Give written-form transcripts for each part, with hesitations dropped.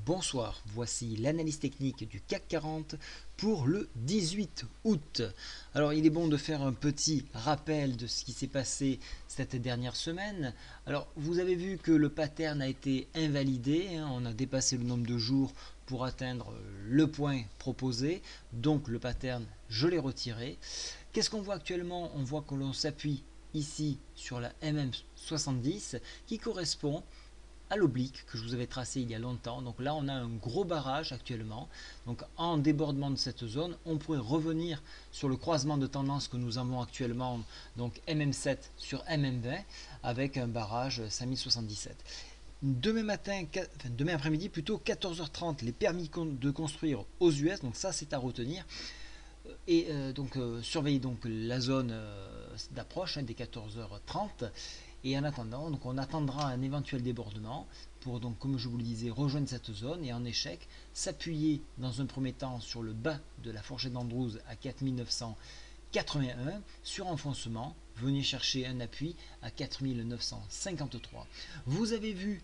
Bonsoir, voici l'analyse technique du CAC 40 pour le 18 août. Alors il est bon de faire un petit rappel de ce qui s'est passé cette dernière semaine. Alors vous avez vu que le pattern a été invalidé, on a dépassé le nombre de jours pour atteindre le point proposé, donc le pattern je l'ai retiré. Qu'est-ce qu'on voit actuellement? On voit que l'on s'appuie ici sur la MM70 qui correspond à l'oblique que je vous avais tracé il y a longtemps. Donc là on a un gros barrage actuellement, donc en débordement de cette zone on pourrait revenir sur le croisement de tendance que nous avons actuellement, donc MM7 sur MM20 avec un barrage 5077. Demain matin, demain après-midi plutôt, 14h30, les permis de construire aux US, donc ça c'est à retenir. Et surveillez donc la zone d'approche des 14h30. Et en attendant, donc on attendra un éventuel débordement pour, donc, comme je vous le disais, rejoindre cette zone et en échec, s'appuyer dans un premier temps sur le bas de la fourchette d'Andrews à 4981, sur enfoncement, venez chercher un appui à 4953. Vous avez vu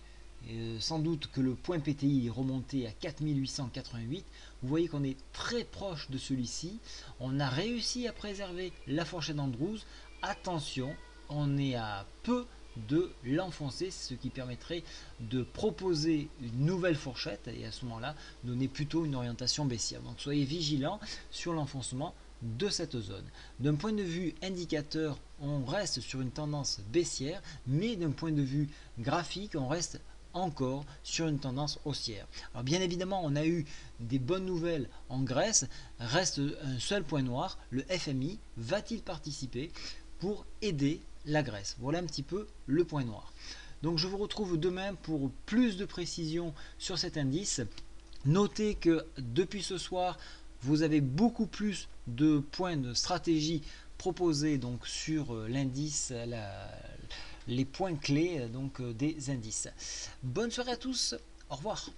sans doute que le point PTI est remonté à 4888. Vous voyez qu'on est très proche de celui-ci. On a réussi à préserver la fourchette d'Andrews. Attention, on est à peu de l'enfoncer, ce qui permettrait de proposer une nouvelle fourchette et à ce moment-là donner plutôt une orientation baissière. Donc soyez vigilants sur l'enfoncement de cette zone. D'un point de vue indicateur, on reste sur une tendance baissière, mais d'un point de vue graphique, on reste encore sur une tendance haussière. Alors bien évidemment, on a eu des bonnes nouvelles en Grèce. Reste un seul point noir, le FMI va-t-il participer pour aider la Grèce? Voilà un petit peu le point noir. Donc je vous retrouve demain pour plus de précisions sur cet indice. Notez que depuis ce soir, vous avez beaucoup plus de points de stratégie proposés donc sur l'indice, les points clés donc des indices. Bonne soirée à tous, au revoir.